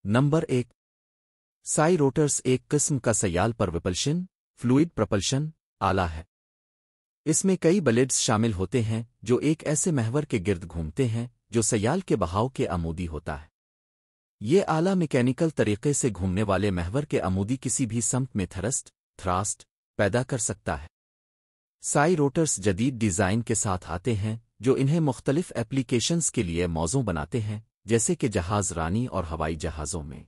Number 1। Sai rotors एक किस्म का सयाल पर विपल्शन फ्लूइड प्रपल्शन आला है। इसमें कई ब्लेड्स शामिल होते हैं जो एक ऐसे महवर के गिर्द घूमते हैं जो सयाल के बहाव के आमूदी होता है। ये आला मैकेनिकल तरीके से घूमने वाले महवर के आमूदी किसी भी समत में थ्रास्ट पैदा कर सकता है। साई रोटर्स जदीद डिज़ाइन के साथ आते हैं जो इन्हें मुख्तलिफ एप्लीकेशंस के लिए मौजू बनाते हैं, जैसे कि जहाज रानी और हवाई जहाज़ों में।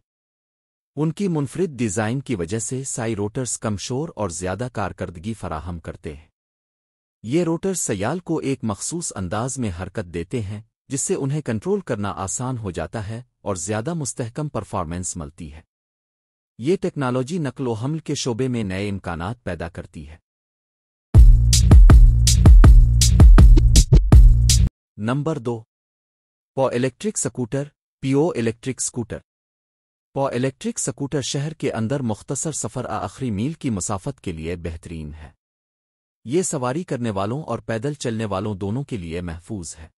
उनकी मुनफरिद डिज़ाइन की वजह से साई रोटर्स कम शोर और ज़्यादा कारकर्दगी फराहम करते हैं। ये रोटर्स सयाल को एक मखसूस अंदाज में हरकत देते हैं जिससे उन्हें कंट्रोल करना आसान हो जाता है और ज़्यादा मुस्तहकम परफॉर्मेंस मिलती है। ये टेक्नोलॉजी नक्लो हमल के शोबे में नए इम्कानात पैदा करती है। नंबर 2। पॉ electric scooter PO electric scooter. पॉ इलेक्ट्रिक स्कूटर शहर के अंदर मुख्तसर सफ़र आखिरी मील की मुसाफत के लिए बेहतरीन है। ये सवारी करने वालों और पैदल चलने वालों दोनों के लिए महफूज है।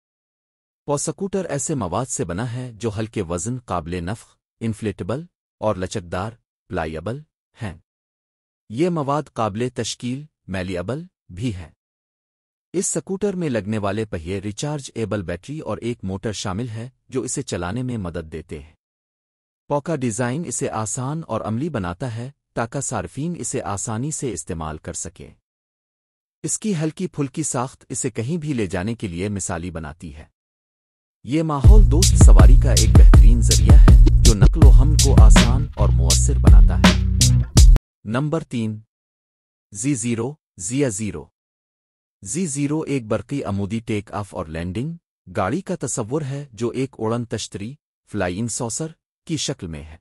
पॉ स्कूटर ऐसे मवाद से बना है जो हल्के वज़न, काबिले नफ़्ख, इन्फ्लेटेबल और लचकदार प्लाइएबल हैं। ये मवाद काबिले तश्कील मैलिएबल भी है। इस स्कूटर में लगने वाले पहिए रिचार्ज एबल बैटरी और एक मोटर शामिल है जो इसे चलाने में मदद देते हैं। पॉ का डिज़ाइन इसे आसान और अमली बनाता है ताकि सार्फिन इसे आसानी से इस्तेमाल कर सकें। इसकी हल्की फुल्की साख्त इसे कहीं भी ले जाने के लिए मिसाली बनाती है। ये माहौल दोस्त सवारी का एक बेहतरीन जरिया है जो नक्लो हमल को आसान और मुअस्सिर बनाता है। नंबर 3। ज़ीरो। ज़ीरो एक बरक़ी अमूदी टेक ऑफ और लैंडिंग गाड़ी का तसव्वुर है जो एक उड़न तश्तरी फ्लाइंग सॉसर की शक्ल में है।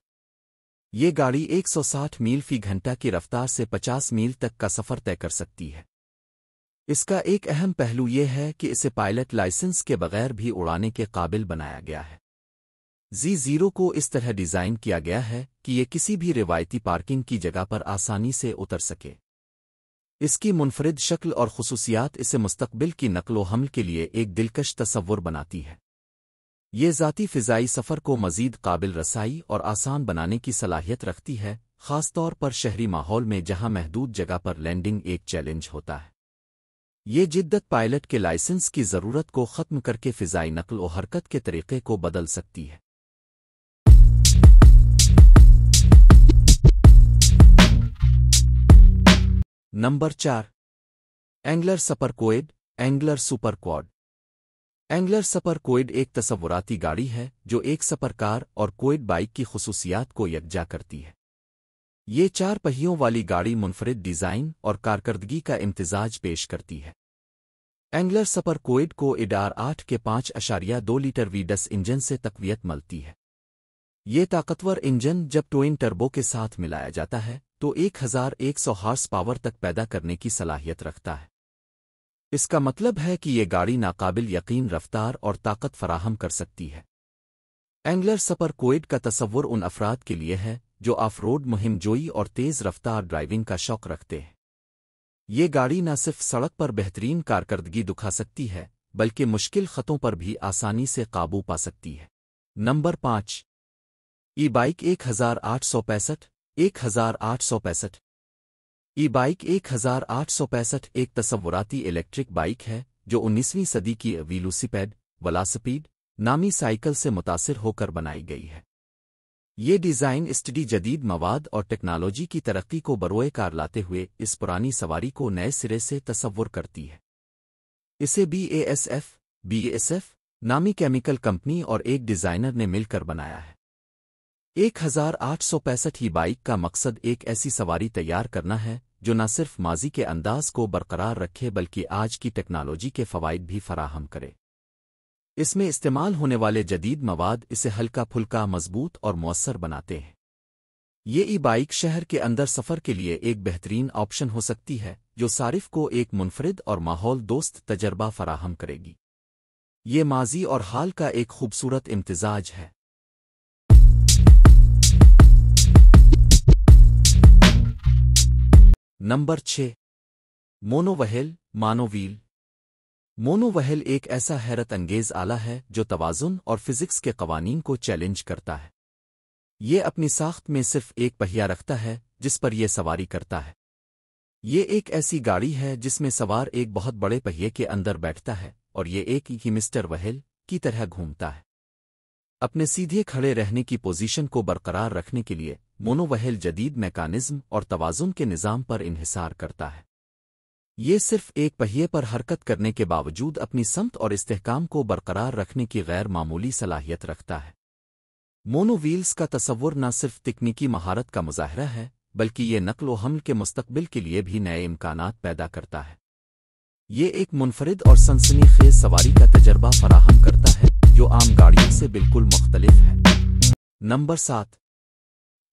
ये गाड़ी 160 मील फी घंटा की रफ्तार से 50 मील तक का सफ़र तय कर सकती है। इसका एक अहम पहलू यह है कि इसे पायलट लाइसेंस के बगैर भी उड़ाने के काबिल बनाया गया है। ज़ीरो को इस तरह डिज़ाइन किया गया है कि ये किसी भी रिवायती पार्किंग की जगह पर आसानी से उतर सके। इसकी मुनफरिद शक्ल और खुसूसियात इसे मुस्तकबिल की नक्लो हमल के लिए एक दिलकश तसव्वुर बनाती है। ये ज़ाती फ़िज़ाई सफ़र को मज़ीद काबिल रसाई और आसान बनाने की सलाहियत रखती है, ख़ास तौर पर शहरी माहौल में जहां महदूद जगह पर लैंडिंग एक चैलेंज होता है। ये जिद्दत पायलट के लाइसेंस की ज़रूरत को ख़त्म करके फ़िज़ाई नक़ल और हरकत के तरीक़े को बदल सकती है। Number 4। Angler super quad Angler super quad. Angler super quad एक तसव्वुराती गाड़ी है जो एक सुपर कार और क्वाड बाइक की खुसूसियात को यकजा करती है। ये 4 पहियों वाली गाड़ी मुनफरिद डिज़ाइन और कारकर्दगी का इम्तिजाज पेश करती है। एंगलर सुपर क्वाड को इडार 8 के 5.2 लीटर V10 इंजन से तक़वियत मिलती है। ये ताकतवर इंजन जब ट्विन टर्बो के साथ मिलाया जाता है तो 1100 हॉर्स पावर तक पैदा करने की सलाहियत रखता है। इसका मतलब है कि ये गाड़ी नाकाबिल यकीन रफ्तार और ताकत फराहम कर सकती है। एंगलर सुपर क्वाड का तसव्वुर उन अफराद के लिए है जो ऑफ रोड मुहिम जोई और तेज़ रफ्तार ड्राइविंग का शौक रखते हैं। ये गाड़ी न सिर्फ सड़क पर बेहतरीन कारकर्दगी दिखा सकती है बल्कि मुश्किल ख़तों पर भी आसानी से काबू पा सकती है। नंबर 5। ई बाइक 1865 ई बाइक 1865 एक तसव्वुराती इलेक्ट्रिक बाइक है जो 19वीं सदी की वेलोसिपेड नामी साइकिल से मुतासिर होकर बनाई गई है। ये डिज़ाइन स्टडी जदीद मवाद और टेक्नोलॉजी की तरक्की को बरोए कार लाते हुए इस पुरानी सवारी को नए सिरे से तसव्वुर करती है। इसे BASF नामी केमिकल कंपनी और एक डिज़ाइनर ने मिलकर बनाया है। 1865 ही बाइक का मकसद एक ऐसी सवारी तैयार करना है जो न सिर्फ माजी के अंदाज को बरकरार रखे बल्कि आज की टेक्नोलॉजी के फ़वाइद भी फराहम करे। इसमें इस्तेमाल होने वाले जदीद मवाद इसे हल्का फुल्का, मजबूत और मुअस्सर बनाते हैं। ये ई बाइक शहर के अंदर सफ़र के लिए एक बेहतरीन ऑप्शन हो सकती है जो सारिफ को एक मुनफरिद और माहौल दोस्त तजर्बा फराहम करेगी। ये माजी और हाल का एक खूबसूरत इम्तिजाज है। नंबर 6। मोनोव्हील मानोव्हील। मोनोव्हील एक ऐसा हैरत अंगेज आला है जो तवाज़ुन और फिजिक्स के कवानीन को चैलेंज करता है। یہ اپنی ساخت میں صرف ایک پہیا رکھتا ہے جس پر یہ سواری کرتا ہے۔ یہ ایک ایسی گاڑی ہے جس میں سوار ایک بہت بڑے پہیے کے اندر بیٹھتا ہے اور یہ ایک ہی مسٹر وہیل کی طرح گھومتا ہے۔ اپنے سیدھے کھڑے رہنے کی پوزیشن کو برقرار رکھنے کے لیے مونو وہیل جدید میکانزم اور توازن کے نظام پر انحصار کرتا ہے۔ یہ صرف ایک پہیے پر حرکت کرنے کے باوجود اپنی سمت اور استحکام کو برقرار رکھنے کی غیر معمولی صلاحیت رکھتا ہے۔ مونو ویلز کا تصور نہ صرف تکنیکی مہارت کا مظاہرہ ہے بلکہ یہ نقل و حمل کے مستقبل کے لیے بھی نئے امکانات پیدا کرتا ہے۔ یہ ایک منفرد اور سنسنی خیز سواری کا تجربہ فراہم کرتا ہے جو عام گاڑیوں سے بالکل مختلف ہے۔ نمبر 7۔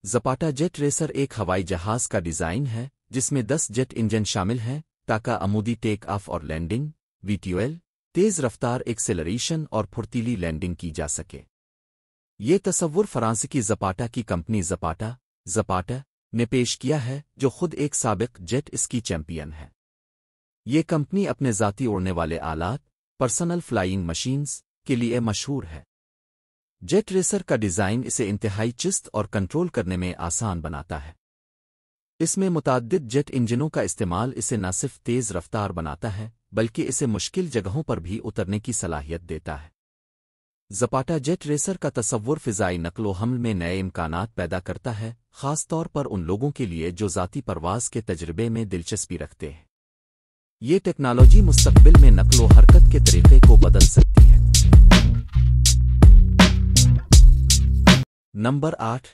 زپاٹا جیٹ ریسر ایک ہوائی جہاز کا ڈیزائن ہے جس میں 10 جیٹ انجن شامل ہیں تاکہ عمودی ٹیک آف اور لینڈنگ، VTOL، تیز رفتار ایکسیلریشن اور پھرتیلی لینڈنگ کی جا سکے۔ یہ تصور فرانسیسی زپاٹا کی کمپنی زپاٹا نے پیش کیا ہے جو خود ایک سابق جیٹ اسکی چیمپئن ہے۔ یہ کمپنی اپنے ذاتی اڑنے والے آلات، پرسنل فلائنگ مشینز، کے لیے مشہور ہے۔ جیٹ ریسر کا ڈیزائن اسے انتہائی چست اور کنٹرول کرنے میں آسان بناتا ہے۔ اس میں متعدد جیٹ انجنوں کا استعمال اسے نہ صرف تیز رفتار بناتا ہے بلکہ اسے مشکل جگہوں پر بھی اترنے کی صلاحیت دیتا ہے۔ زپاٹا جیٹ ریسر کا تصور فضائی نقل و حمل میں نئے امکانات پیدا کرتا ہے، خاص طور پر ان لوگوں کے لیے جو ذاتی پرواز کے تجربے میں دلچسپی رکھتے ہیں۔ یہ ٹیکنالوجی مستقبل میں نقل و حرکت کے طریقے کو بدل سکتی ہے۔ نمبر 8۔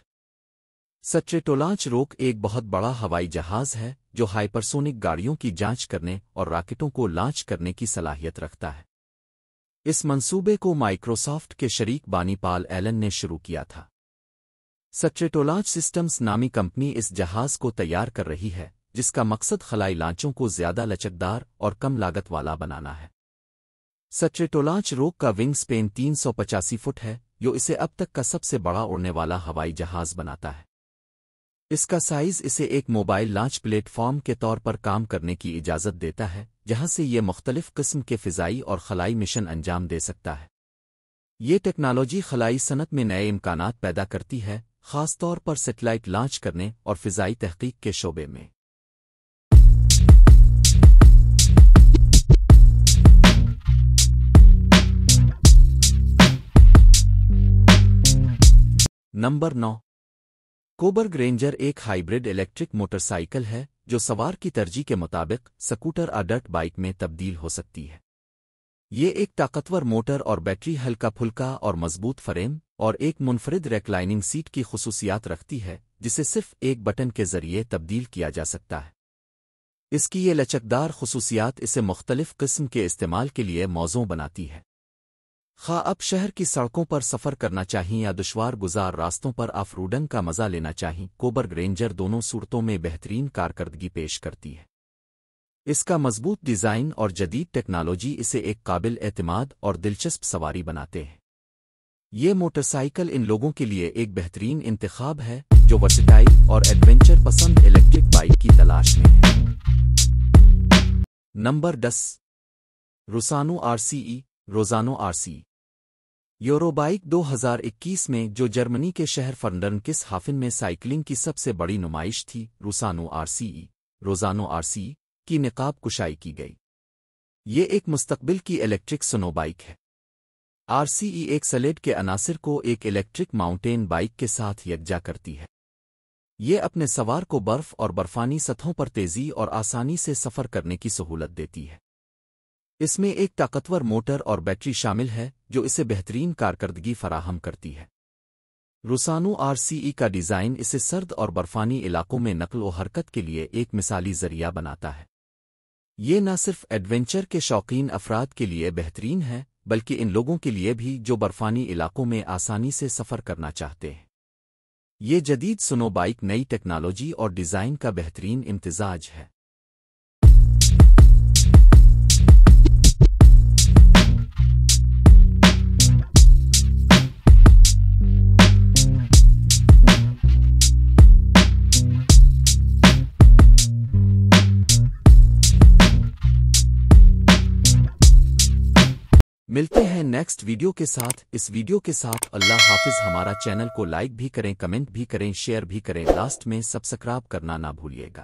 سٹریٹولانچ روک ایک بہت بڑا ہوائی جہاز ہے جو ہائپرسونک گاڑیوں کی جانچ کرنے اور راکٹوں کو لانچ کرنے کی صلاحیت رکھتا ہے۔ اس منصوبے کو مائیکروسافٹ کے شریک بانی پال ایلن نے شروع کیا تھا۔ سٹریٹولانچ سسٹمز نامی کمپنی اس جہاز کو تیار کر رہی ہے جس کا مقصد خلائی لانچوں کو زیادہ لچکدار اور کم لاگت والا بنانا ہے۔ سٹریٹولانچ روک کا ونگ سپین 385 فٹ ہے جو اسے اب تک کا سب سے بڑا اڑنے والا ہوائی جہاز بناتا ہے۔ اس کا سائز اسے ایک موبائل لانچ پلیٹ فارم کے طور پر کام کرنے کی اجازت دیتا ہے جہاں سے یہ مختلف قسم کے فضائی اور خلائی مشن انجام دے سکتا ہے۔ یہ ٹیکنالوجی خلائی صنعت میں نئے امکانات پیدا کرتی ہے، خاص طور پر سیٹلائٹ لانچ کرنے اور فضائی تحقیق کے شعبے میں۔ نمبر 9۔ کوبرگ رینجر ایک ہائیبرڈ الیکٹرک موٹر سائیکل ہے جو سوار کی ترجیح کے مطابق سکوٹر اور ڈرٹ بائک میں تبدیل ہو سکتی ہے۔ یہ ایک طاقتور موٹر اور بیٹری، ہلکا پھلکا اور مضبوط فریم، اور ایک منفرد ریکلائننگ سیٹ کی خصوصیات رکھتی ہے جسے صرف ایک بٹن کے ذریعے تبدیل کیا جا سکتا ہے۔ اس کی یہ لچکدار خصوصیات اسے مختلف قسم کے استعمال کے لیے موزوں بناتی ہے۔ خواہ اب شہر کی سڑکوں پر سفر کرنا چاہیں یا دشوار گزار راستوں پر آف روڈنگ کا مزہ لینا چاہیں، کوبرگ رینجر دونوں صورتوں میں بہترین کارکردگی پیش کرتی ہے۔ اس کا مضبوط ڈیزائن اور جدید ٹیکنالوجی اسے ایک قابل اعتماد اور دلچسپ سواری بناتے ہیں۔ یہ موٹر سائیکل ان لوگوں کے لیے ایک بہترین انتخاب ہے جو ورسٹائل اور ایڈونچر پسند الیکٹرک بائک کی تلاش میں ہے۔ نمبر 10۔ روسانو RCE یورو بائک 2021 میں جو جرمنی کے شہر فرنڈرنکس ہافن میں سائیکلنگ کی سب سے بڑی نمائش تھی، روسانو RCE کی نقاب کشائی کی گئی۔ یہ ایک مستقبل کی الیکٹرک سنو بائک ہے۔ RCE ایک سلیڈ کے عناصر کو ایک الیکٹرک ماؤنٹین بائک کے ساتھ یکجا کرتی ہے۔ یہ اپنے سوار کو برف اور برفانی سطحوں پر تیزی اور آسانی سے سفر کرنے کی سہولت دیتی ہے۔ اس میں ایک طاقتور موٹر اور بیٹری شامل ہے جو اسے بہترین کارکردگی فراہم کرتی ہے۔ روسانو RCE کا ڈیزائن اسے سرد اور برفانی علاقوں میں نقل و حرکت کے لیے ایک مثالی ذریعہ بناتا ہے۔ یہ نہ صرف ایڈونچر کے شوقین افراد کے لیے بہترین ہے بلکہ ان لوگوں کے لیے بھی جو برفانی علاقوں میں آسانی سے سفر کرنا چاہتے ہیں۔ یہ جدید سنو بائک نئی ٹیکنالوجی اور ڈیزائن کا بہترین امتزاج ہے۔ ملتے ہیں نیکسٹ نیکسٹ ویڈیو کے ساتھ اس ویڈیو کے ساتھ اللہ حافظ ہمارا چینل کو لائک بھی کریں کمنٹ بھی کریں شیئر بھی کریں لاسٹ میں سبسکرائب کرنا نہ بھولیے گا